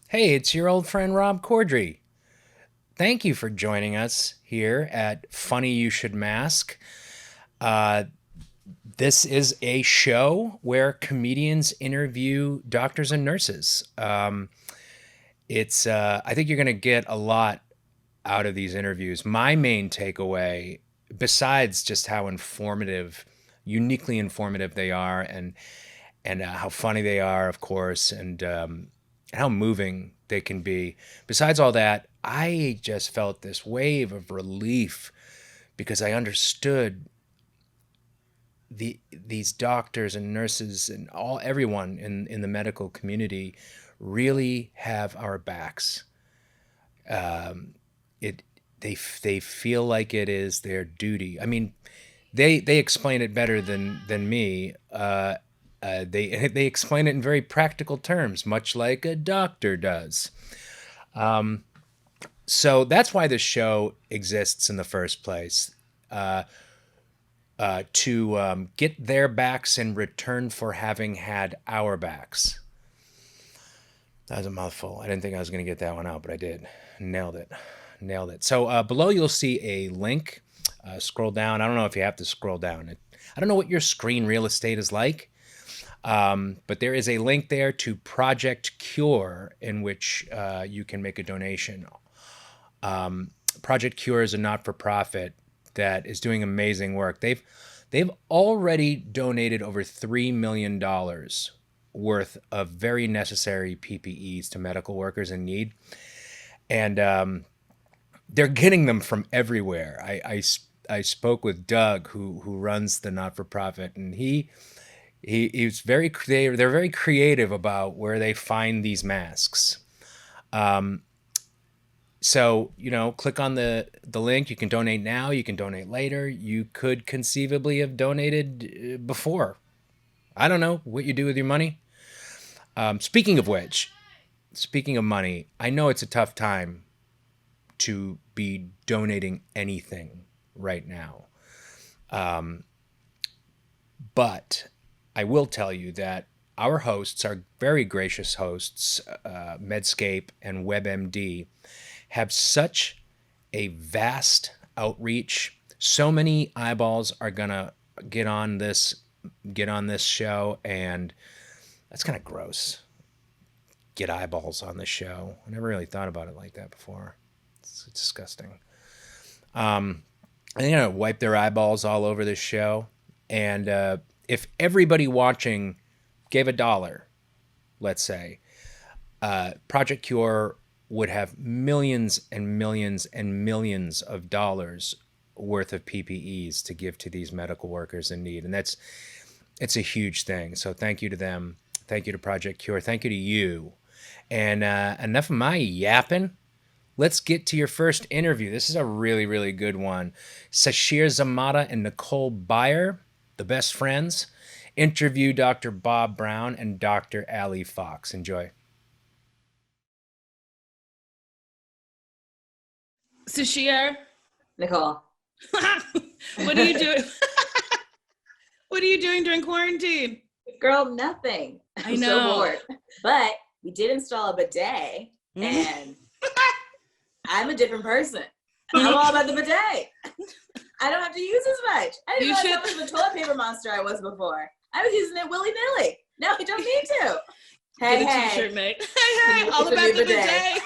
Hey, it's your old friend Rob Corddry. Thank you for joining us here at Funny You Should Mask. Uh, this is a show where comedians interview doctors and nurses. I think you're going to get a lot out of these interviews. My main takeaway, besides just how informative, uniquely informative they are, and how funny they are, of course, and how moving they can be. Besides all that, I just felt this wave of relief because I understood these doctors and nurses and everyone in the medical community really have our backs. It they feel like it is their duty. I mean, they explain it better than me. They explain it in very practical terms, much like a doctor does. So that's why this show exists in the first place, to get their backs in return for having had our backs. That was a mouthful. I didn't think I was going to get that one out, but I did. Nailed it. Nailed it. So below you'll see a link. Scroll down. I don't know if you have to scroll down. I don't know what your screen real estate is like, but there is a link there to Project Cure in which you can make a donation. Project Cure is a not-for-profit that is doing amazing work. They've already donated over $3 million worth of very necessary PPEs to medical workers in need, and they're getting them from everywhere. I spoke with Doug, who runs the not-for-profit, and he's they're very creative about where they find these masks. So, click on the link. You can donate now. You can donate later. You could conceivably have donated before. I don't know what you do with your money. Speaking of which, speaking of money, I know it's a tough time to be donating anything right now. But I will tell you that our hosts, our very gracious hosts, Medscape and WebMD, have such a vast outreach. So many eyeballs are gonna get on this show, and that's kind of gross. Get eyeballs on the show. I never really thought about it like that before. It's disgusting. They're gonna wipe their eyeballs all over this show, and if everybody watching gave $1, let's say, Project Cure would have millions and millions and millions of dollars worth of PPEs to give to these medical workers in need. And it's a huge thing. So thank you to them. Thank you to Project Cure. Thank you to you. And enough of my yapping. Let's get to your first interview. This is a really, really good one. Sashir Zamata and Nicole Byer, the best friends, interview Dr. Bob Brown and Dr. Ali Fox. Enjoy. Sashir, Nicole. what are you doing? What are you doing during quarantine? Girl, nothing. I I'm know. so bored. But we did install a bidet, and I'm a different person. I'm all about the bidet. I don't have to use as much. I didn't know how much of a toilet paper monster I was before. I was using it willy-nilly. Now I don't need to. Hey, Get a t-shirt, mate. Hey, all about the bidet.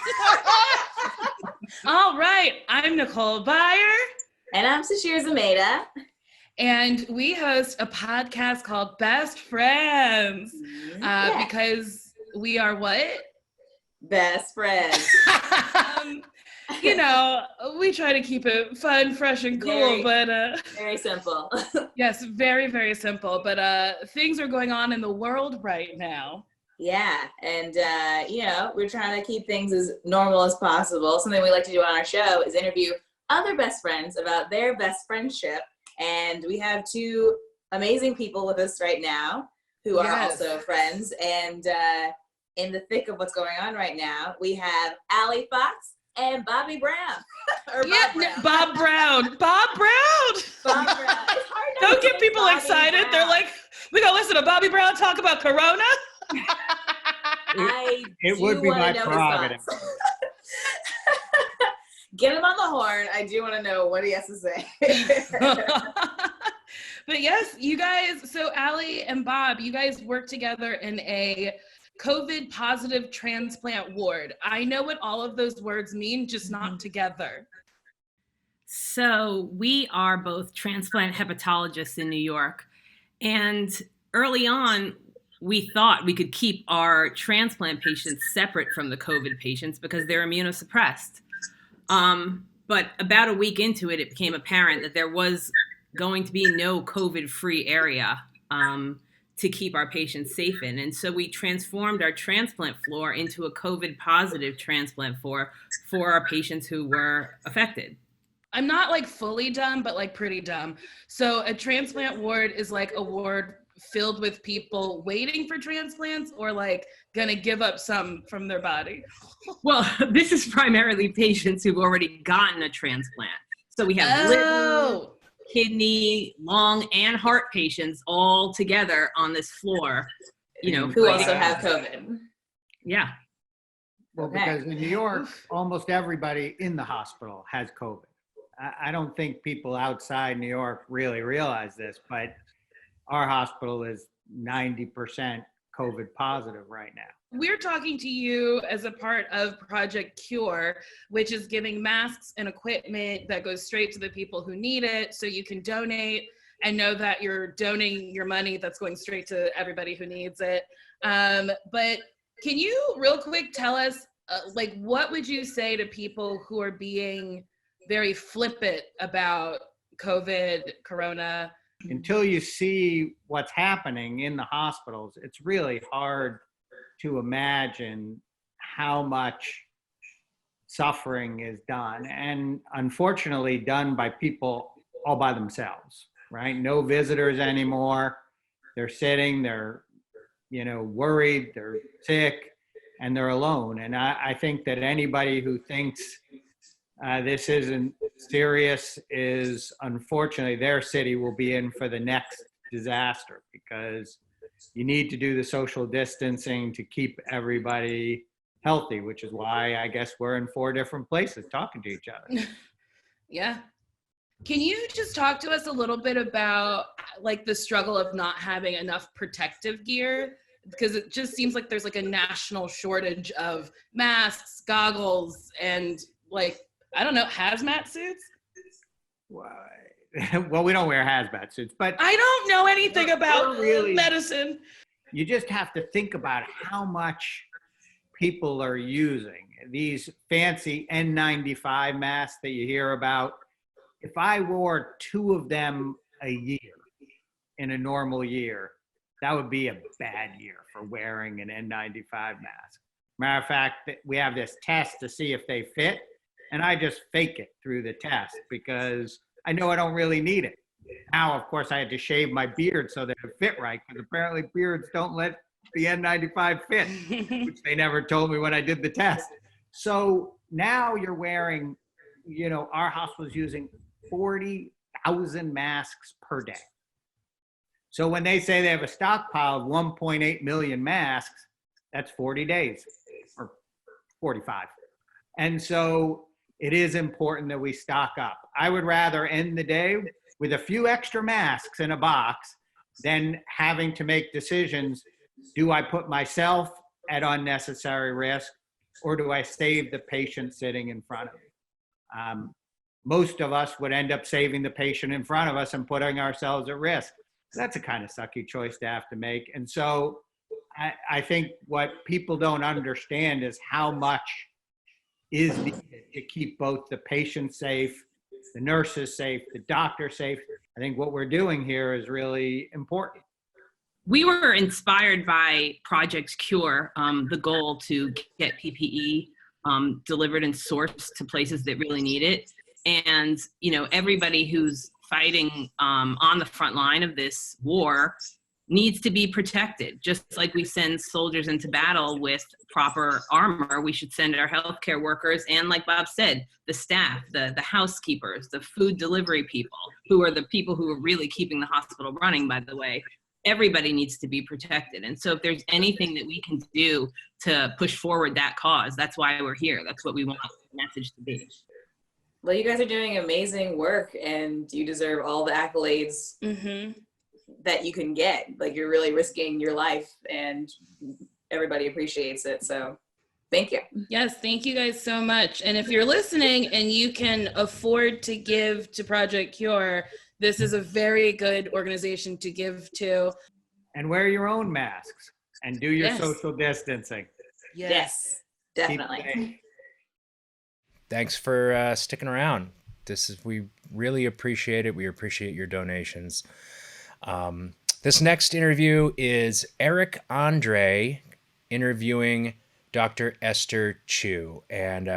All right, I'm Nicole Byer. And I'm Sashir Zamata. And we host a podcast called Best Friends. Because we are what? Best friends. We try to keep it fun, fresh, and cool, but very simple. Yes, very, very simple. But things are going on in the world right now. Yeah, and we're trying to keep things as normal as possible. Something we like to do on our show is interview other best friends about their best friendship. And we have two amazing people with us right now who are also friends. And in the thick of what's going on right now, we have Ali Fox and Bobby Brown. Bob Brown. Bob Brown. Bob Brown. It's hard to Don't get people Bobby excited. Brown. They're like, we gonna listen to Bobby Brown talk about Corona? I It would be my prerogative. Get him on the horn. I do want to know what he has to say. But yes, you guys, so Allie and Bob, you guys work together in a COVID positive transplant ward. I know what all of those words mean, just not together. So we are both transplant hepatologists in New York. And early on, we thought we could keep our transplant patients separate from the COVID patients because they're immunosuppressed. But about a week into it, it became apparent that there was going to be no COVID-free area to keep our patients safe in. And so we transformed our transplant floor into a COVID-positive transplant floor for our patients who were affected. I'm not like fully dumb, but like pretty dumb. So a transplant ward is like a ward filled with people waiting for transplants or like gonna give up some from their body? Well, this is primarily patients who've already gotten a transplant. So we have liver, kidney, lung, and heart patients all together on this floor, you know, who also have COVID. Yeah. Well, because in New York, almost everybody in the hospital has COVID. I don't think people outside New York really realize this, but our hospital is 90% COVID positive right now. We're talking to you as a part of Project Cure, which is giving masks and equipment that goes straight to the people who need it, so you can donate and know that you're donating your money that's going straight to everybody who needs it. But can you real quick tell us, like, what would you say to people who are being very flippant about COVID, Corona? Until you see what's happening in the hospitals, it's really hard to imagine how much suffering is done, and unfortunately done by people all by themselves, right? No visitors anymore. They're sitting, they're, you know, worried, they're sick, and they're alone. And I think that anybody who thinks this isn't serious is, unfortunately, their city will be in for the next disaster, because you need to do the social distancing to keep everybody healthy, which is why I guess we're in 4 different places talking to each other. Yeah. Can you just talk to us a little bit about like the struggle of not having enough protective gear? Because it just seems like there's like a national shortage of masks, goggles, and like, I don't know, hazmat suits? Well, we don't wear hazmat suits, but I don't know anything about medicine. You just have to think about how much people are using these fancy N95 masks that you hear about. If I wore 2 of them a year in a normal year, that would be a bad year for wearing an N95 mask. Matter of fact, we have this test to see if they fit, and I just fake it through the test because I know I don't really need it. Now, of course, I had to shave my beard so that it fit right, because apparently beards don't let the N95 fit, which they never told me when I did the test. So now you're wearing, you know, our hospital is using 40,000 masks per day. So when they say they have a stockpile of 1.8 million masks, that's 40 days or 45. And so it is important that we stock up. I would rather end the day with a few extra masks in a box than having to make decisions. Do I put myself at unnecessary risk, or do I save the patient sitting in front of me? Most of us would end up saving the patient in front of us and putting ourselves at risk. That's a kind of sucky choice to have to make. And so I think what people don't understand is how much is needed to keep both the patient safe, the nurses safe, the doctor safe. I think what we're doing here is really important. We were inspired by Project Cure, the goal to get PPE delivered and sourced to places that really need it. And, you know, everybody who's fighting on the front line of this war needs to be protected. Just like we send soldiers into battle with proper armor, we should send our healthcare workers, and like Bob said, the staff, the housekeepers, the food delivery people, who are the people who are really keeping the hospital running, by the way, everybody needs to be protected. And so if there's anything that we can do to push forward that cause, that's why we're here. That's what we want the message to be. Well, you guys are doing amazing work, and you deserve all the accolades that you can get. Like, you're really risking your life, and everybody appreciates it. So thank you. Yes, thank you guys so much. And if you're listening and you can afford to give to Project Cure, this is a very good organization to give to. And wear your own masks and do your Yes. social distancing. Yes, definitely. Thanks for sticking around. We really appreciate it. We appreciate your donations. This next interview is Eric Andre interviewing Dr. Esther Chu. And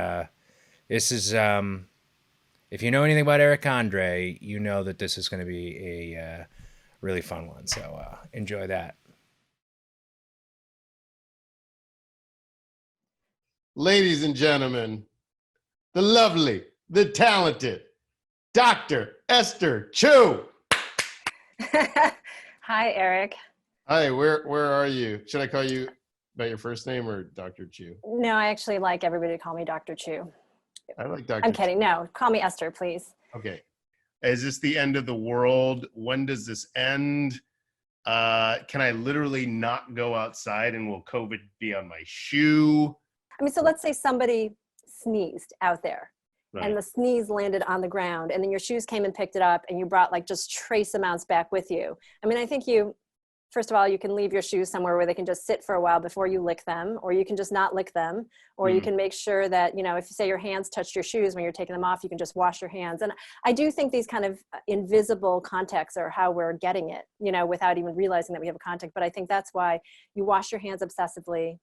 this is, if you know anything about Eric Andre, you know that this is going to be a really fun one. So enjoy that. Ladies and gentlemen, the lovely, the talented Dr. Esther Chu. Hi, Eric. Hi, where are you? Should I call you by your first name or Dr. Chu? No, I actually like everybody to call me Dr. Chu. I like Dr. I'm kidding. No, call me Esther, please. Okay. Is this the end of the world? When does this end? Can I literally not go outside, and will COVID be on my shoe? I mean, so let's say somebody sneezed out there, Right. and the sneeze landed on the ground, and then your shoes came and picked it up, and you brought like just trace amounts back with you. I mean, I think first of all, you can leave your shoes somewhere where they can just sit for a while before you lick them, or you can just not lick them, or you can make sure that, if you say your hands touched your shoes when you're taking them off, you can just wash your hands. And I do think these kind of invisible contacts are how we're getting it, without even realizing that we have a contact. But I think that's why you wash your hands obsessively,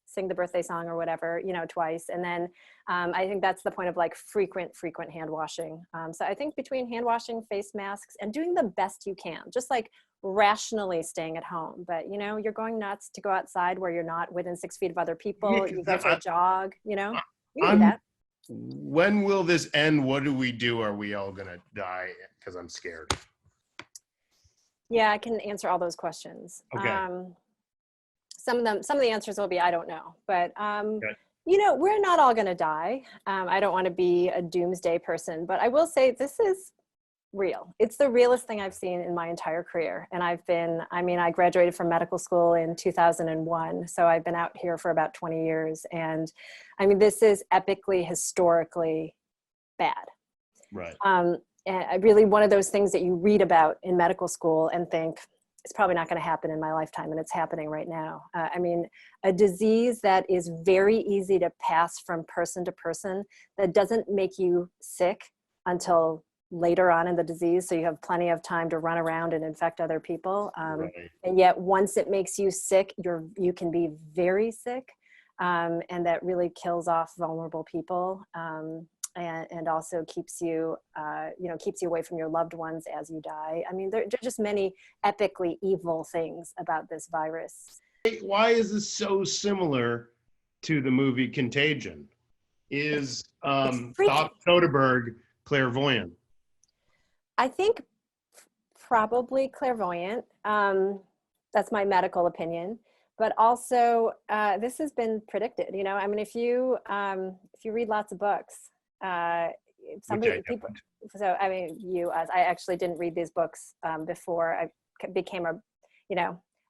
sing the birthday song or whatever, twice. And then I think that's the point of like frequent hand washing. So I think between hand washing, face masks, and doing the best you can, just like rationally staying at home. But, you're going nuts to go outside where you're not within 6 feet of other people. You go for a jog, you can do that. When will this end? What do we do? Are we all going to die? Because I'm scared. Yeah, I can answer all those questions. Okay. Some of the answers will be, I don't know, but, we're not all going to die. I don't want to be a doomsday person, but I will say this is real. It's the realest thing I've seen in my entire career. And I graduated from medical school in 2001. So I've been out here for about 20 years. And this is epically, historically bad. Right. And really one of those things that you read about in medical school and think, it's probably not going to happen in my lifetime, and it's happening right now. A disease that is very easy to pass from person to person, that doesn't make you sick until later on in the disease, so you have plenty of time to run around and infect other people. Right. And yet once it makes you sick, you can be very sick, and that really kills off vulnerable people. And also keeps you away from your loved ones as you die. There are just many epically evil things about this virus. Why is this so similar to the movie Contagion? Is Soderbergh clairvoyant? I think probably clairvoyant. That's my medical opinion. But also, this has been predicted. If you read lots of books, I actually didn't read these books before I became I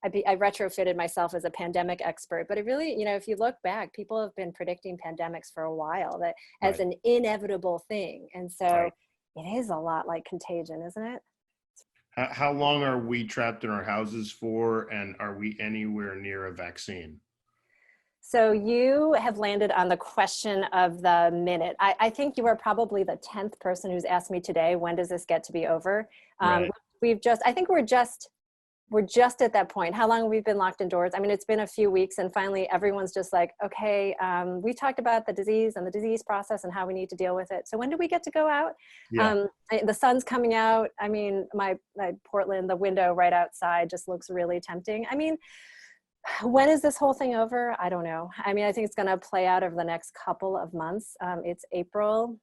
retrofitted myself as a pandemic expert. But it really, if you look back, people have been predicting pandemics for a while, that as an inevitable thing. And so it is a lot like Contagion, isn't it? How long are we trapped in our houses for, and are we anywhere near a vaccine? So you have landed on the question of the minute. I think you are probably the 10th person who's asked me today, when does this get to be over? Right. I think we're just at that point. How long have we been locked indoors? It's been a few weeks, and finally everyone's just like, okay, we talked about the disease and the disease process and how we need to deal with it. So when do we get to go out? Yeah. The sun's coming out. My Portland, the window right outside just looks really tempting. When is this whole thing over? I don't know. I think it's going to play out over the next couple of months. It's April.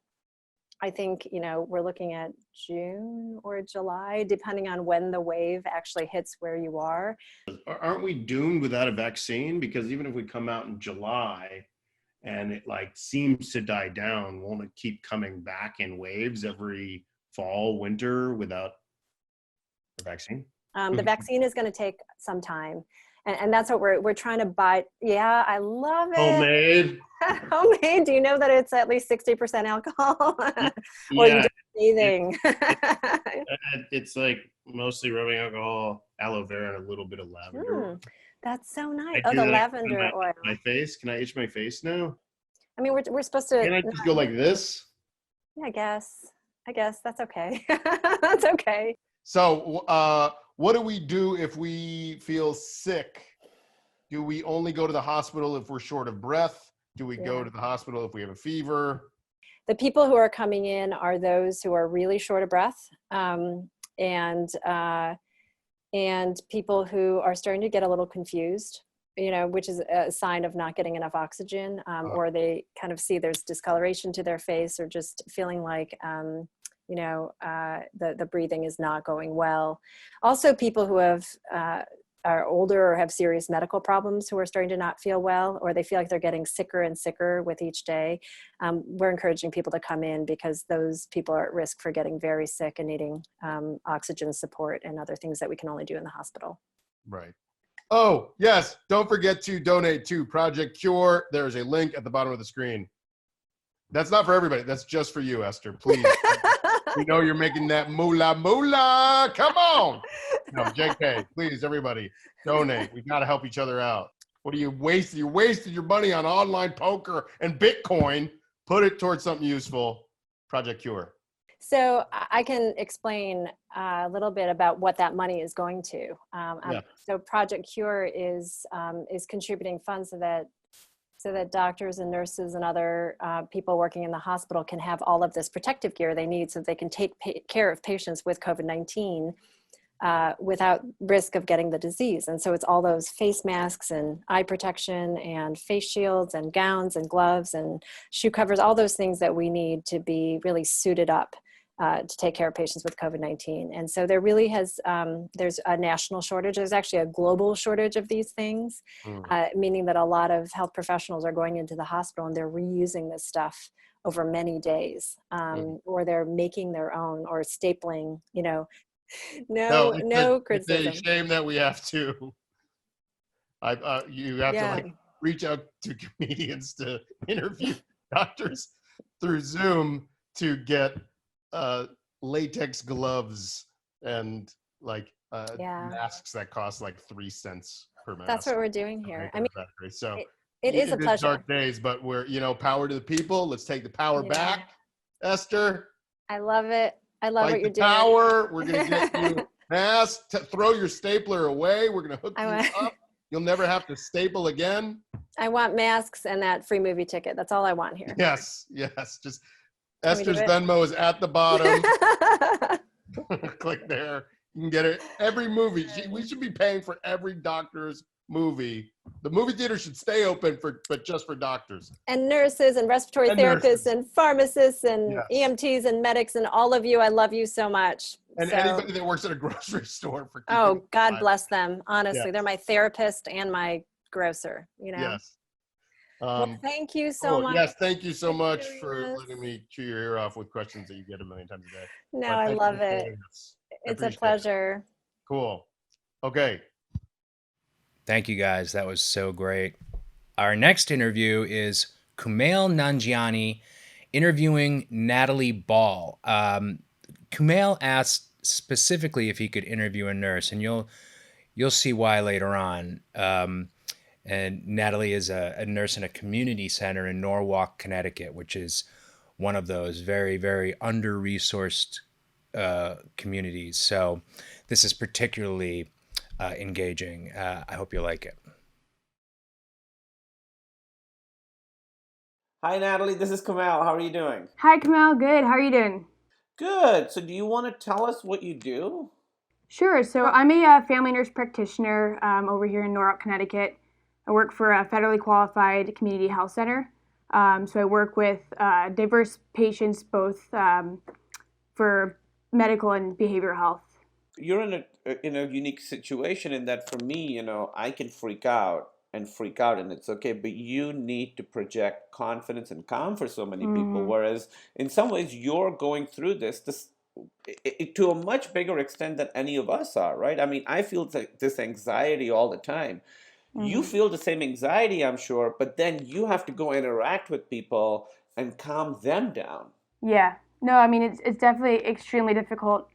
I think, we're looking at June or July, depending on when the wave actually hits where you are. Aren't we doomed without a vaccine? Because even if we come out in July and it like seems to die down, won't it keep coming back in waves every fall, winter without a vaccine? The vaccine is going to take some time. And that's what we're trying to buy. Yeah, I love it. Homemade. Homemade. Do you know that it's at least 60% alcohol? Or you Yeah, just breathing? it's like mostly rubbing alcohol, aloe vera, and a little bit of lavender. That's so nice. I Oh, do the that lavender on oil. my face. Can I itch my face now? I mean, we're supposed to. Can I just go like this? Yeah, I guess that's okay. That's okay. So, what do we do if we feel sick? Do we only go to the hospital if we're short of breath? Do we go to the hospital if we have a fever? The people who are coming in are those who are really short of breath, and people who are starting to get a little confused, which is a sign of not getting enough oxygen, or they kind of see there's discoloration to their face, or just feeling like the breathing is not going well. Also, people who are older or have serious medical problems who are starting to not feel well, or they feel like they're getting sicker and sicker with each day. We're encouraging people to come in because those people are at risk for getting very sick and needing oxygen support and other things that we can only do in the hospital. Right. Oh, yes. Don't forget to donate to Project Cure. There's a link at the bottom of the screen. That's not for everybody. That's just for you, Esther. Please. We know you're making that moolah. Come on. No, JK, please, everybody, donate. We got to help each other out. What do you waste? You wasted your money on online poker and Bitcoin. Put it towards something useful. Project Cure. So I can explain a little bit about what that money is going to. So Project Cure is contributing funds so that doctors and nurses and other people working in the hospital can have all of this protective gear they need so they can take care of patients with COVID-19 without risk of getting the disease. And so it's all those face masks and eye protection and face shields and gowns and gloves and shoe covers, all those things that we need to be really suited up to take care of patients with COVID-19. And so there really there's a national shortage. There's actually a global shortage of these things, meaning that a lot of health professionals are going into the hospital and they're reusing this stuff over many days, or they're making their own or stapling, no criticism. It's a shame that we have to. You have to reach out to comedians to interview doctors through Zoom to get latex gloves and masks that cost like 3 cents per mask. That's what we're doing here. I mean, so it is a pleasure. Dark days, but we're power to the people. Let's take the power back, Esther. I love it. I love what you're doing. Power. We're gonna get you masks. Throw your stapler away. We're gonna hook you up. You'll never have to staple again. I want masks and that free movie ticket. That's all I want here. Yes. Just Esther's Venmo is at the bottom. Click there. You can get it. Every movie. We should be paying for every doctor's movie. The movie theater should stay open but just for doctors. And nurses and respiratory therapists and pharmacists and EMTs and medics and all of you. I love you so much. And anybody that works at a grocery store. Oh, God bless them. Honestly, they're my therapist and my grocer, Yes. Well, thank you so much. Yes, thank you so much for letting me chew your ear off with questions that you get a million times a day. No, I love it. It's a pleasure. Cool. Okay. Thank you guys. That was so great. Our next interview is Kumail Nanjiani interviewing Natalie Ball. Kumail asked specifically if he could interview a nurse, and you'll see why later on. And Natalie is a nurse in a community center in Norwalk, Connecticut, which is one of those very, very under-resourced communities. So this is particularly engaging. I hope you like it. Hi, Natalie. This is Kumail. How are you doing? Hi, Kumail. Good. How are you doing? Good. So do you want to tell us what you do? Sure. So I'm a family nurse practitioner over here in Norwalk, Connecticut. I work for a federally qualified community health center. So I work with diverse patients, both for medical and behavioral health. You're in a unique situation in that for me, I can freak out and it's okay, but you need to project confidence and calm for so many people, Mm-hmm. whereas in some ways you're going through this to a much bigger extent than any of us are, right? I mean, I feel this anxiety all the time. You Mm-hmm. feel the same anxiety, I'm sure, but then you have to go interact with people and calm them down. Yeah. No, I mean it's definitely extremely difficult.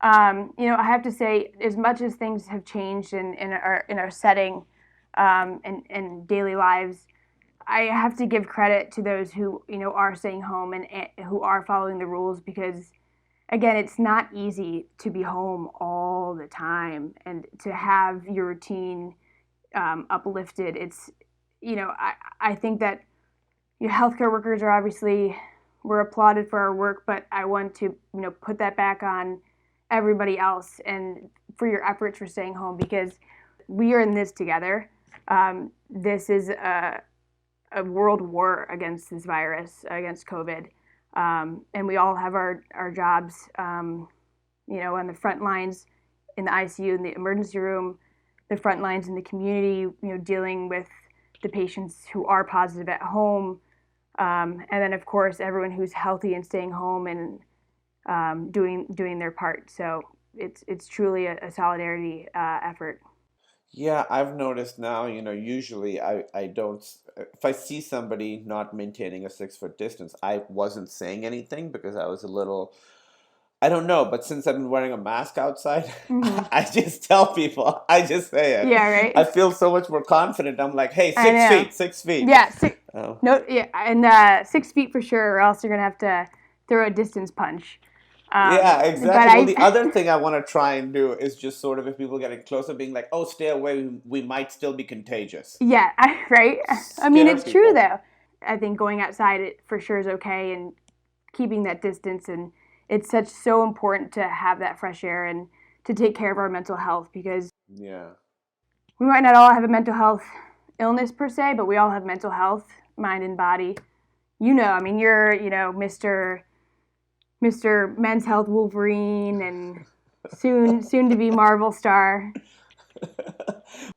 I have to say, as much as things have changed in our setting and daily lives, I have to give credit to those who are staying home and who are following the rules, because again, it's not easy to be home all the time and to have your routine uplifted. It's I think that healthcare workers are obviously, we're applauded for our work, but I want to put that back on everybody else and for your efforts for staying home, because we are in this together. This is a world war against this virus, against COVID, and we all have our jobs, on the front lines in the ICU, in the emergency room, the front lines in the community, dealing with the patients who are positive at home, and then of course everyone who's healthy and staying home and doing their part. So it's truly a solidarity effort. Yeah, I've noticed now, usually I don't, if I see somebody not maintaining a 6 foot distance, I wasn't saying anything because I was a little, I don't know, but since I've been wearing a mask outside, Hmm. I just tell people, I just say it. Yeah, I right. feel so much more confident. I'm like, hey, I six know. feet, 6 feet. Yeah. Oh. No. Yeah. And 6 feet for sure, or else you're gonna have to throw a distance punch. Yeah, But exactly. Well, the other thing I want to try and do is just sort of if people getting closer, being like, oh, stay away, we might still be contagious. yeah, right. I mean, Scare it's true people. though. I think going outside it for sure is okay, and keeping that distance, and it's so important to have that fresh air and to take care of our mental health, because Yeah. we might not all have a mental health illness per se, but we all have mental health, mind and body. I mean, you're Mr. Men's Health Wolverine, and soon to be Marvel star.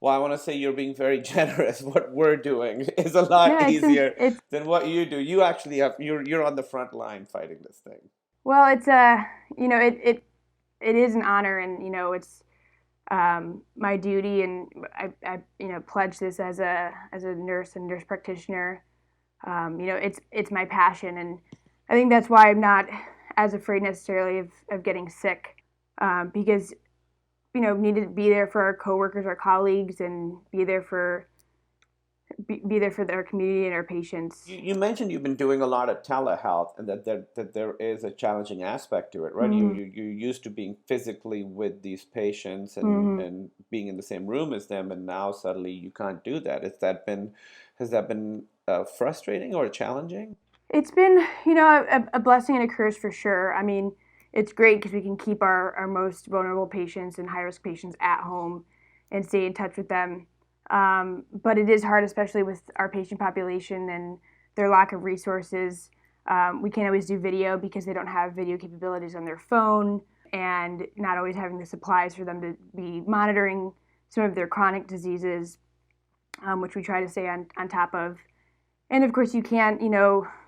Well, I want to say you're being very generous. What we're doing is a No, lot it's easier it's than what you do. You actually have you're on the front line fighting this thing. well, it's it is an honor, and it's my duty, and I pledge this as a nurse and nurse practitioner. It's my passion, and I think that's why I'm not as afraid necessarily of getting sick, because needed to be there for our coworkers, our colleagues, and be there for their community and our patients. You mentioned you've been doing a lot of telehealth and that there is a challenging aspect to it, right? Mm-hmm. You're used to being physically with these patients Mm-hmm. and being in the same room as them, and now suddenly you can't do that. Has that been frustrating or challenging? It's been, a blessing and a curse for sure. I mean, it's great because we can keep our most vulnerable patients and high risk patients at home and stay in touch with them. But it is hard, especially with our patient population and their lack of resources. We can't always do video because they don't have video capabilities on their phone, and not always having the supplies for them to be monitoring some of their chronic diseases, which we try to stay on top of. And of course, you can't,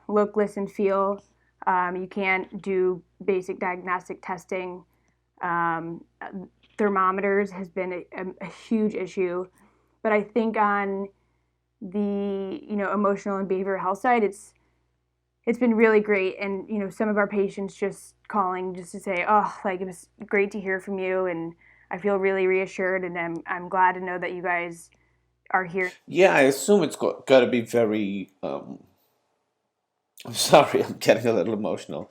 look, listen, feel. You can't do basic diagnostic testing. Um, Thermometers has been a huge issue. But I think on the emotional and behavioral health side, it's been really great. And some of our patients just calling just to say, oh, like, it was great to hear from you, and I feel really reassured, and I'm glad to know that you guys are here. Yeah, I assume it's got to be very. I'm sorry, I'm getting a little emotional.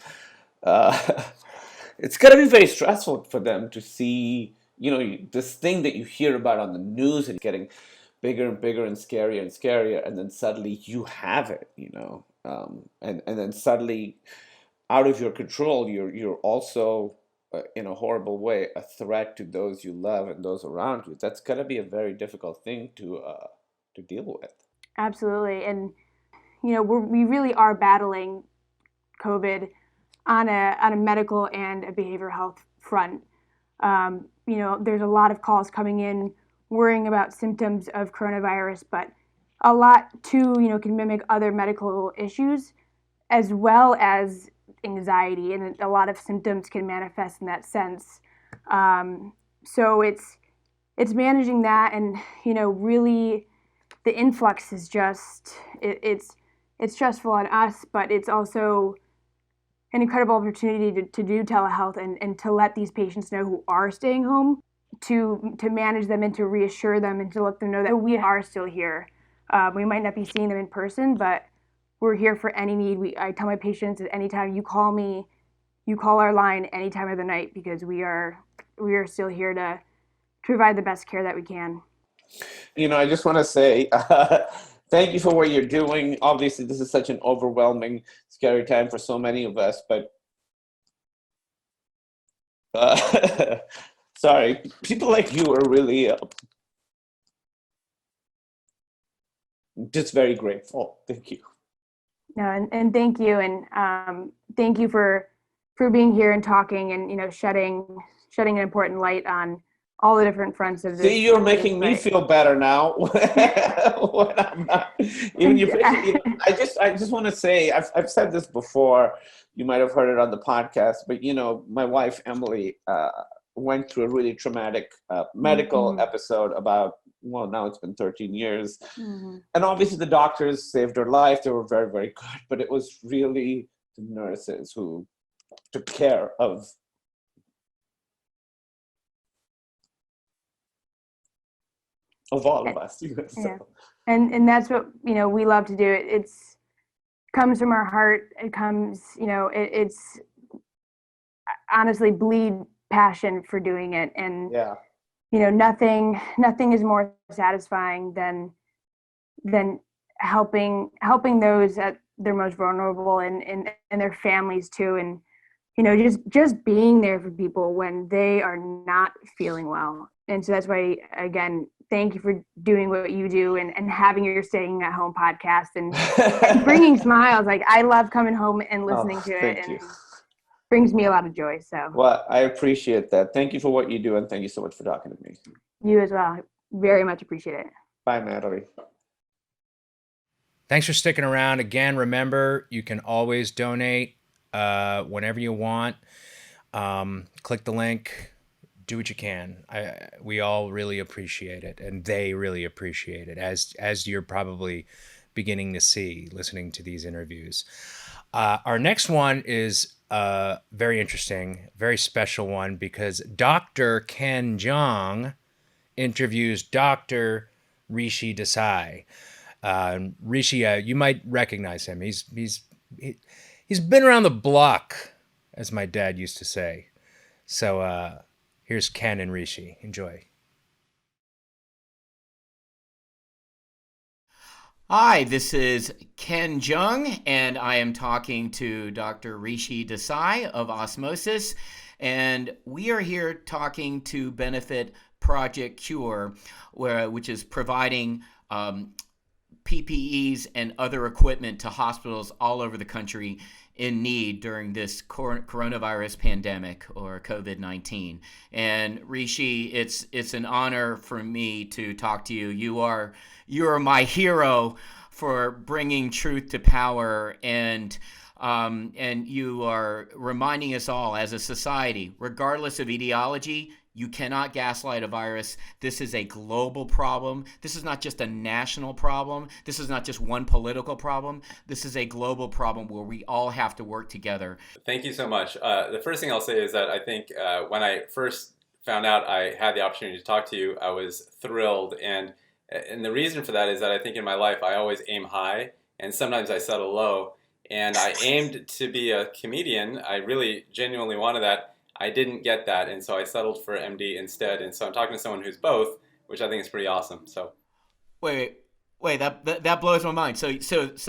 Uh, it's got to be very stressful for them to see, this thing that you hear about on the news and getting bigger and bigger and scarier, and then suddenly you have it, and then suddenly out of your control, you're also in a horrible way a threat to those you love and those around you. That's got to be a very difficult thing to deal with. Absolutely. And we really are battling COVID on a medical and a behavioral health front. There's a lot of calls coming in worrying about symptoms of coronavirus, but a lot too, can mimic other medical issues as well as anxiety, and a lot of symptoms can manifest in that sense. So it's managing that, and really the influx is just it's stressful on us, but it's also an incredible opportunity to do telehealth and to let these patients know who are staying home, to manage them and to reassure them and to let them know that we are still here. We might not be seeing them in person, but we're here for any need. I tell my patients, at any time you call me, you call our line any time of the night, because we are still here to provide the best care that we can. I just want to say thank you for what you're doing. Obviously, this is such an overwhelming, scary time for so many of us, but sorry, people like you are really just very grateful. Thank you. No, and thank you, and thank you for being here and talking, and shedding an important light on all the different fronts of this. See, you're making me feel better now. When I'm not even I just want to say, I've said this before. You might have heard it on the podcast, but my wife Emily went through a really traumatic medical episode about, well, now it's been 13 years. And obviously the doctors saved her life. They were very, very good, but it was really the nurses who took care of all of us. Yeah. And that's what we love to do. It comes from our heart. It comes, it's honestly bleed passion for doing it. And yeah, nothing is more satisfying than helping those at their most vulnerable, and their families too, and just being there for people when they are not feeling well. And so that's why, again, thank you for doing what you do, and having your Staying at Home podcast, and bringing smiles. Like, I love coming home and listening to it, and brings me a lot of joy. So, well, I appreciate that. Thank you for what you do, and thank you so much for talking to me. You as well. Very much appreciate it. Bye, Natalie. Thanks for sticking around. Again, remember, you can always donate whenever you want. Click the link. Do what you can. We all really appreciate it, and they really appreciate it, as you're probably beginning to see listening to these interviews. Our next one is very interesting, very special one, because Dr. Ken Jeong interviews Dr. Rishi Desai. Rishi, you might recognize him. He's been around the block, as my dad used to say. So here's Ken and Rishi. Enjoy. Hi, this is Ken Jeong, and I am talking to Dr. Rishi Desai of Osmosis, and we are here talking to benefit Project Cure, which is providing PPEs and other equipment to hospitals all over the country in need during this coronavirus pandemic, or COVID-19. And Rishi, it's an honor for me to talk to you. You are my hero for bringing truth to power, and you are reminding us all as a society, regardless of ideology, you cannot gaslight a virus. This is a global problem. This is not just a national problem. This is not just one political problem. This is a global problem where we all have to work together. Thank you so much. The first thing I'll say is that I think when I first found out I had the opportunity to talk to you, I was thrilled. And the reason for that is that I think in my life I always aim high, and sometimes I settle low. And I aimed to be a comedian. I really genuinely wanted that. I didn't get that, and so I settled for MD instead. And so I'm talking to someone who's both, which I think is pretty awesome. So, wait, that blows my mind. So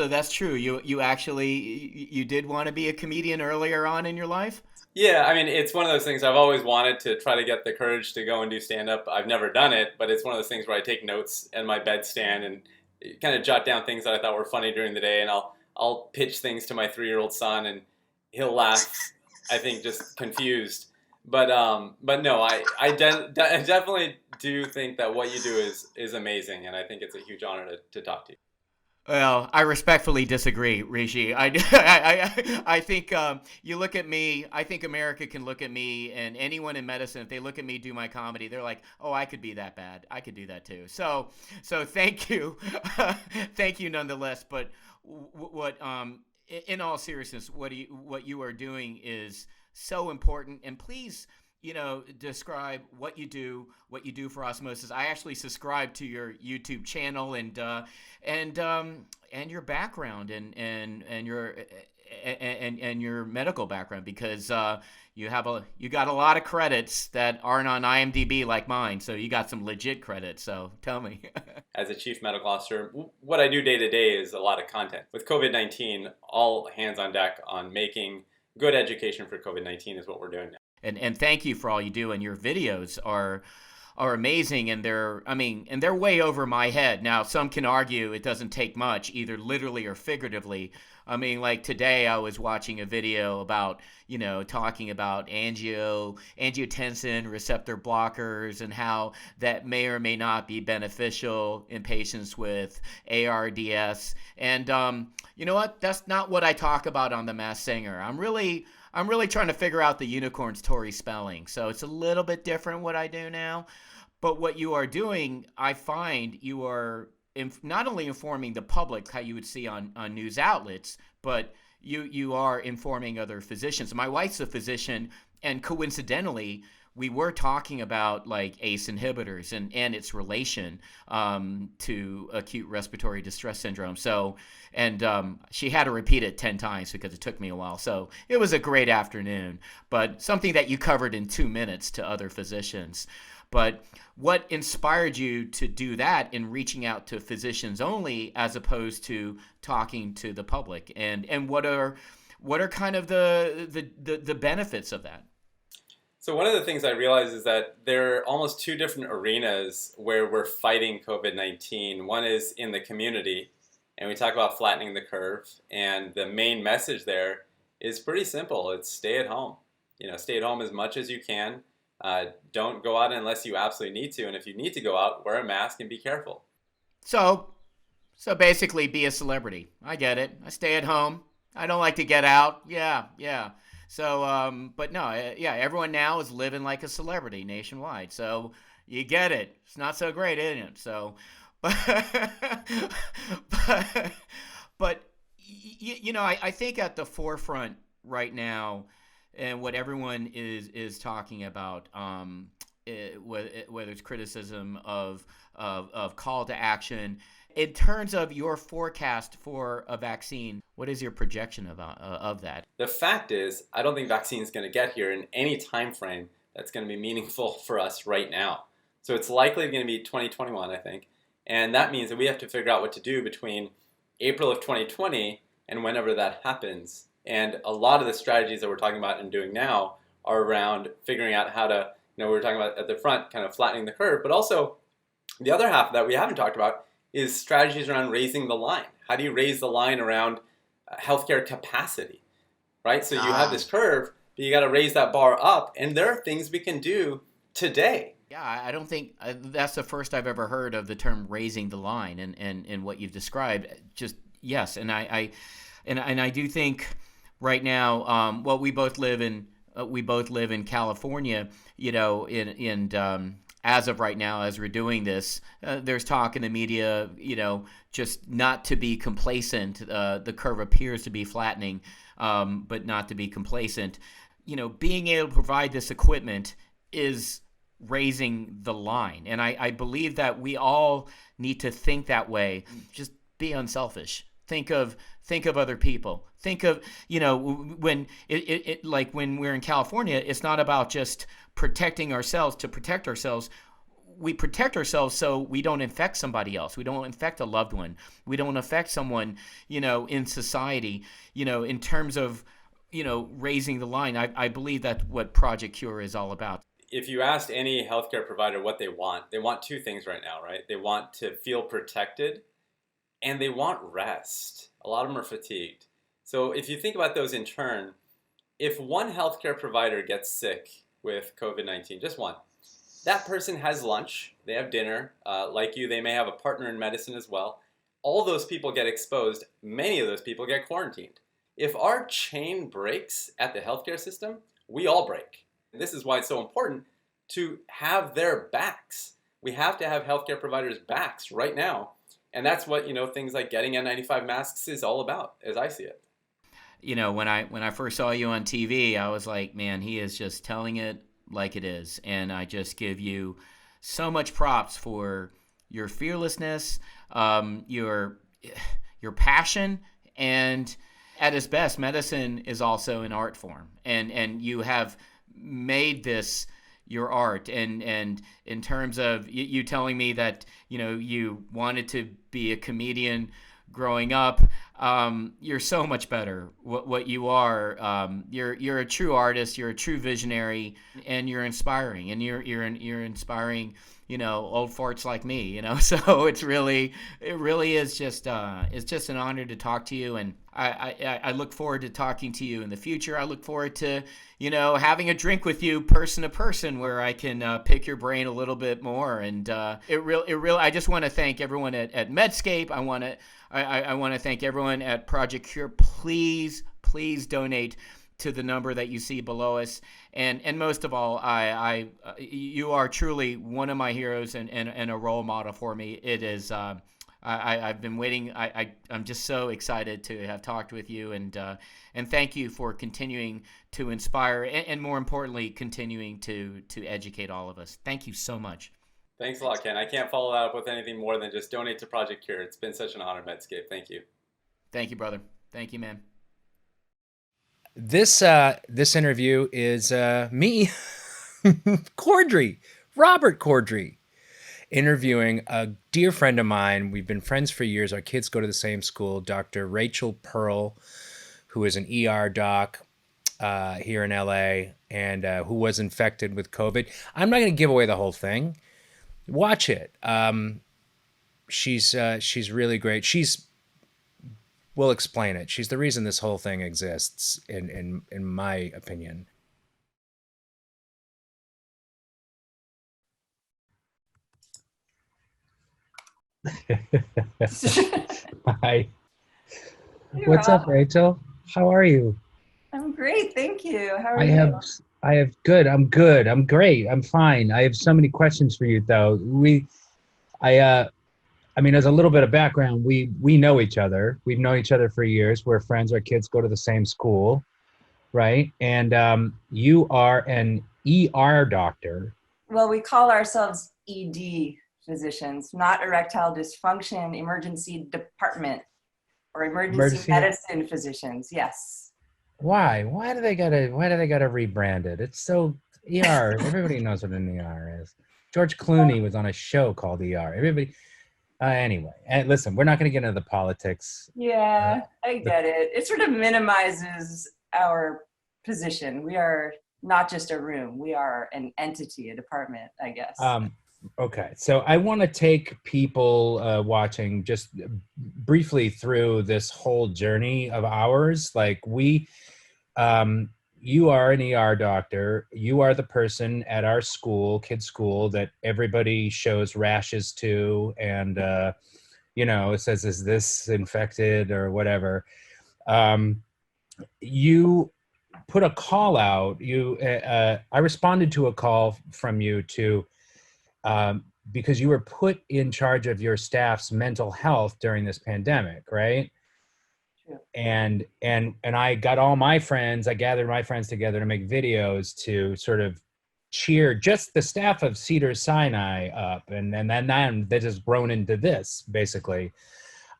that's true. You actually did want to be a comedian earlier on in your life? Yeah, I mean, it's one of those things I've always wanted to try to get the courage to go and do stand-up. I've never done it, but it's one of those things where I take notes in my bedstand and kind of jot down things that I thought were funny during the day, and I'll pitch things to my 3-year-old son, and he'll laugh, I think, just confused. But no, I definitely do think that what you do is amazing, and I think it's a huge honor to talk to you. Well, I respectfully disagree, Rishi. I think you look at me, I think America can look at me, and anyone in medicine, if they look at me do my comedy, they're like, oh, I could be that bad. I could do that too. So thank you. Thank you nonetheless. But what in all seriousness, what you are doing is so important. And please, describe what you do for Osmosis. I actually subscribe to your YouTube channel and your background and your medical background, because you got a lot of credits that aren't on IMDb like mine. So you got some legit credits. So tell me. As a chief medical officer, what I do day to day is a lot of content. With COVID-19, all hands on deck on making good education for COVID-19 is what we're doing now. And thank you for all you do, and your videos are amazing, and they're way over my head. Now, some can argue it doesn't take much, either literally or figuratively. I mean, like today I was watching a video about, talking about angiotensin receptor blockers and how that may or may not be beneficial in patients with ARDS. And you know what? That's not what I talk about on The Masked Singer. I'm really trying to figure out the unicorn's Tory spelling. So it's a little bit different what I do now. But what you are doing, I find you are not only informing the public how you would see on news outlets, but you are informing other physicians. My wife's a physician, and coincidentally, we were talking about like ACE inhibitors and its relation to acute respiratory distress syndrome. So, and she had to repeat it 10 times because it took me a while. So it was a great afternoon, but something that you covered in 2 minutes to other physicians. But what inspired you to do that in reaching out to physicians only as opposed to talking to the public? And what are kind of the benefits of that? So one of the things I realized is that there are almost two different arenas where we're fighting COVID-19. One is in the community, and we talk about flattening the curve. And the main message there is pretty simple. It's stay at home. Stay at home as much as you can. Don't go out unless you absolutely need to. And if you need to go out, wear a mask and be careful. So basically be a celebrity. I get it. I stay at home. I don't like to get out. Yeah. So, but no, yeah, everyone now is living like a celebrity nationwide. So you get it. It's not so great, isn't it? So, but I think at the forefront right now, and what everyone is talking about, whether it's criticism of call to action, in terms of your forecast for a vaccine, what is your projection of that? The fact is, I don't think vaccine is going to get here in any time frame that's going to be meaningful for us right now. So it's likely going to be 2021, I think. And that means that we have to figure out what to do between April of 2020 and whenever that happens. And a lot of the strategies that we're talking about and doing now are around figuring out how to, we were talking about at the front, kind of flattening the curve, but also the other half that we haven't talked about is strategies around raising the line. How do you raise the line around healthcare capacity, right? So you have this curve, but you got to raise that bar up, and there are things we can do today. Yeah, I don't think that's the first I've ever heard of the term raising the line, and what you've described. Just yes, and I do think right now, well, we both live in California, as of right now, as we're doing this, there's talk in the media, just not to be complacent. The curve appears to be flattening, but not to be complacent. Being able to provide this equipment is raising the line. And I believe that we all need to think that way. Just be unselfish. Think of other people. Think of, when like when we're in California, it's not about just protecting ourselves to protect ourselves. We protect ourselves so we don't infect somebody else. We don't infect a loved one. We don't affect someone, in society, in terms of, raising the line. I believe that's what Project Cure is all about. If you asked any healthcare provider what they want two things right now, right? They want to feel protected, and they want rest. A lot of them are fatigued. So if you think about those in turn, if one healthcare provider gets sick with COVID-19, just one, that person has lunch, they have dinner, like you, they may have a partner in medicine as well. All those people get exposed, many of those people get quarantined. If our chain breaks at the healthcare system, we all break. This is why it's so important to have their backs. We have to have healthcare providers' backs right now. And that's what, things like getting N95 masks is all about, as I see it. When I first saw you on TV, I was like, man, he is just telling it like it is. And I just give you so much props for your fearlessness, your passion, and at its best, medicine is also an art form. And you have made this your art. And in terms of you telling me that, you wanted to be a comedian growing up, you're so much better what you are. You're a true artist, you're a true visionary, and you're inspiring, and you're inspiring, old farts like me, so it really is just it's just an honor to talk to you. And I look forward to talking to you in the future. I look forward to, having a drink with you person to person where I can pick your brain a little bit more. And I just want to thank everyone at Medscape. I want to thank everyone at Project Cure. Please donate to the number that you see below us. And most of all, you are truly one of my heroes and a role model for me. It is, I've been waiting. I'm just so excited to have talked with you, and thank you for continuing to inspire and more importantly, continuing to educate all of us. Thank you so much. Thanks a lot, Ken. I can't follow that up with anything more than just donate to Project Cure. It's been such an honor, Medscape. Thank you. Thank you, brother. Thank you, man. This interview is me, Corddry, Robert Corddry, interviewing a dear friend of mine. We've been friends for years. Our kids go to the same school, Dr. Rachel Pearl, who is an ER doc here in LA and who was infected with COVID. I'm not going to give away the whole thing. Watch it. She's really great. We'll explain it. She's the reason this whole thing exists, in my opinion. Hi. What's up, Rachel? How are you? I'm great, thank you. How are you? I have good. I'm good. I'm great. I'm fine. I have so many questions for you, though. I mean, as a little bit of background, we know each other. We've known each other for years. We're friends. Our kids go to the same school, right? And you are an ER doctor. Well, we call ourselves ED physicians, not erectile dysfunction emergency department or emergency medicine physicians. Yes. Why? Why do they gotta rebrand it? It's so ER. Everybody knows what an ER is. George Clooney was on a show called ER. Everybody. Anyway, and listen, we're not going to get into the politics. Yeah, I get it. It sort of minimizes our position. We are not just a room. We are an entity, a department, I guess. Okay, so I want to take people watching just briefly through this whole journey of ours. Like you are an ER doctor. You are the person at our school, kids' school, that everybody shows rashes to, and it says, "Is this infected?" or whatever. You put a call out. I responded to a call from you because you were put in charge of your staff's mental health during this pandemic, right? And I got all my friends, I gathered my friends together to make videos to sort of cheer just the staff of Cedars-Sinai up. And then they just grown into this, basically.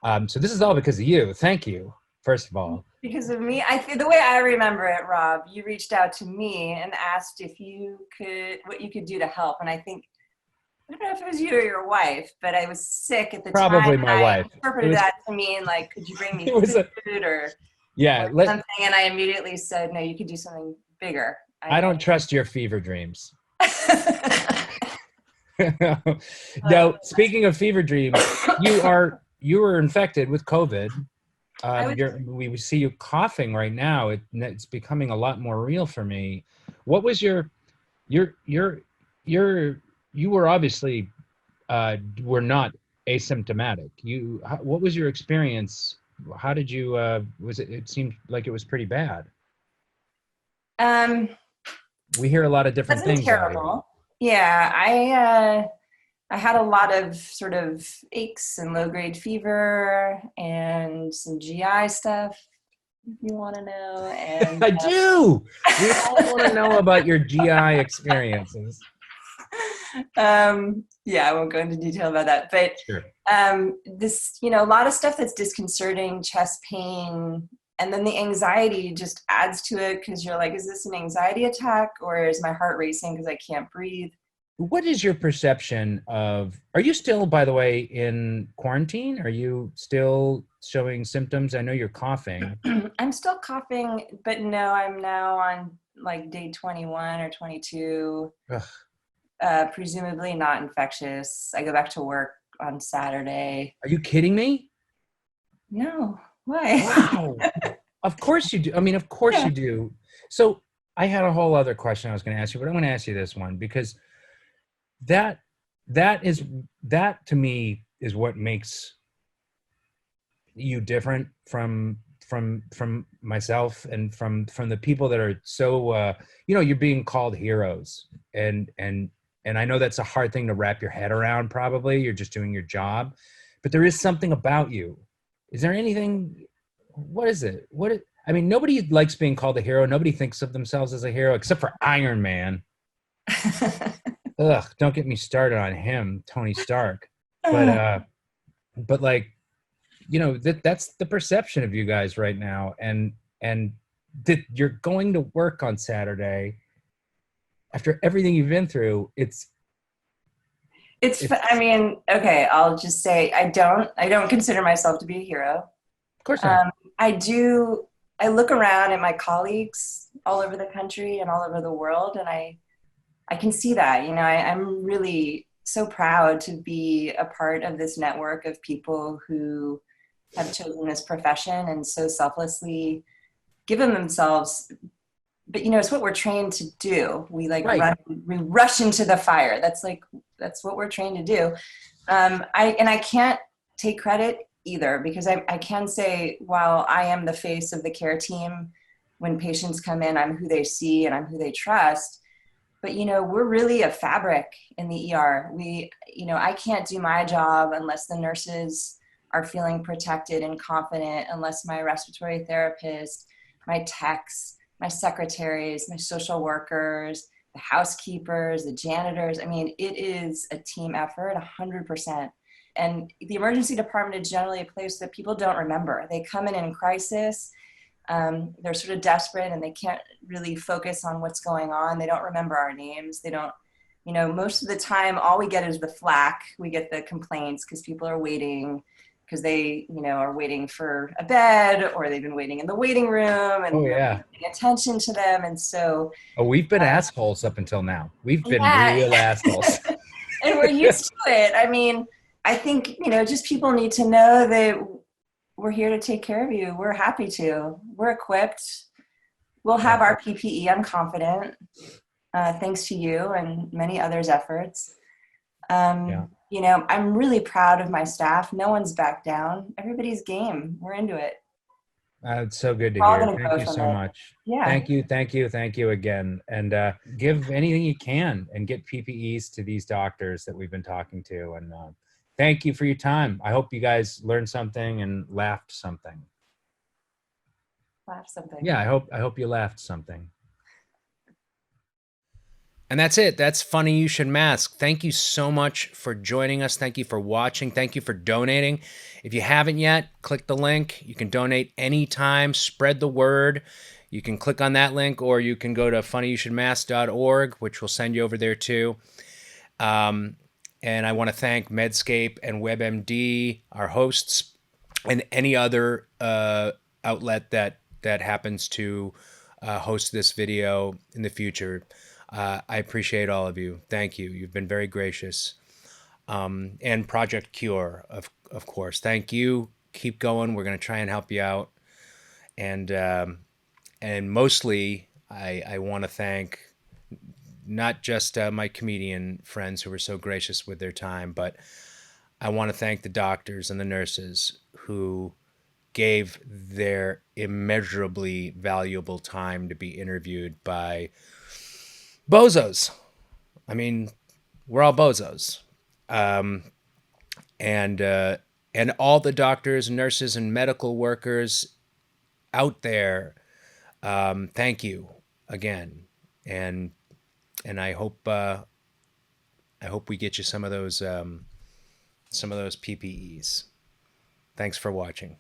So this is all because of you. Thank you, first of all. Because of me. The way I remember it, Rob, you reached out to me and asked what you could do to help. And I think, I don't know if it was you or your wife, but I was sick at the time. Probably my wife. Interpreted that to mean like, could you bring me food or something? And I immediately said, no, you could do something bigger. I don't trust your fever dreams. No, speaking of fever dreams, you were infected with COVID. I was- We see you coughing right now. It's becoming a lot more real for me. What was your you were obviously were not asymptomatic. What was your experience? How did you it seemed like it was pretty bad. We hear a lot of different Wasn't things out here. terrible. Yeah, I had a lot of sort of aches and low-grade fever and some GI stuff, if you want to know. And I do. We all want to know about your GI experiences. Yeah, I won't go into detail about that, but Sure. this, a lot of stuff that's disconcerting, chest pain, and then the anxiety just adds to it because you're like, is this an anxiety attack or is my heart racing because I can't breathe? What is your perception of, are you still, by the way, in quarantine? Are you still showing symptoms? I know you're coughing. I'm still coughing, but no, I'm now on like day 21 or 22. Presumably not infectious. I go back to work on Saturday. Are you kidding me? No. Why? Wow. Of course you do. I mean, of course you do. So I had a whole other question I was going to ask you, but I'm going to ask you this one because that to me is what makes you different from myself and from the people that are so you're being called heroes, and I know that's a hard thing to wrap your head around. Probably you're just doing your job, but there is something about you. Is there anything? What is it? I mean, nobody likes being called a hero. Nobody thinks of themselves as a hero except for Iron Man. Ugh, don't get me started on him, Tony Stark. But like, that's the perception of you guys right now. And that you're going to work on Saturday after everything you've been through. I mean, okay, I'll just say I don't consider myself to be a hero. Of course not. I look around at my colleagues all over the country and all over the world, and I can see that. I'm really so proud to be a part of this network of people who have chosen this profession and so selflessly given themselves. But it's what we're trained to do. We we rush into the fire. That's what we're trained to do. I can't take credit either, because I can say, while I am the face of the care team, when patients come in, I'm who they see and I'm who they trust. But, we're really a fabric in the ER. I can't do my job unless the nurses are feeling protected and confident, unless my respiratory therapist, my techs, my secretaries, my social workers, the housekeepers, the janitors. I mean, it is a team effort, 100%. And the emergency department is generally a place that people don't remember. They come in crisis. They're sort of desperate and they can't really focus on what's going on. They don't remember our names. They don't, most of the time, all we get is the flack. We get the complaints because people are waiting, because they, are waiting for a bed, or they've been waiting in the waiting room and paying attention to them. And so. We've been assholes up until now. We've been real assholes. And we're used to it. I mean, I think, just people need to know that we're here to take care of you. We're happy to. We're equipped. We'll have our PPE, I'm confident, thanks to you and many others' efforts. I'm really proud of my staff. No one's backed down. Everybody's game. We're into it. It's so good to hear. Thank you so much. Yeah. Thank you again. And give anything you can and get PPEs to these doctors that we've been talking to. And thank you for your time. I hope you guys learned something and laughed something. Laughed something. Yeah, I hope you laughed something. And that's it. That's Funny You Should Mask. Thank you so much for joining us. Thank you for watching. Thank you for donating. If you haven't yet, click the link. You can donate anytime. Spread the word. You can click on that link, or you can go to funnyoushouldmask.org, which will send you over there too. And I want to thank Medscape and WebMD, our hosts, and any other outlet that happens to host this video in the future. I appreciate all of you. Thank you. You've been very gracious. and Project Cure, of course. Thank you. Keep going. We're going to try and help you out. And mostly, I want to thank not just my comedian friends who were so gracious with their time, but I want to thank the doctors and the nurses who gave their immeasurably valuable time to be interviewed by bozos. I mean, we're all bozos. And all the doctors, nurses, and medical workers out there, thank you again. And I hope we get you some of those PPEs. Thanks for watching.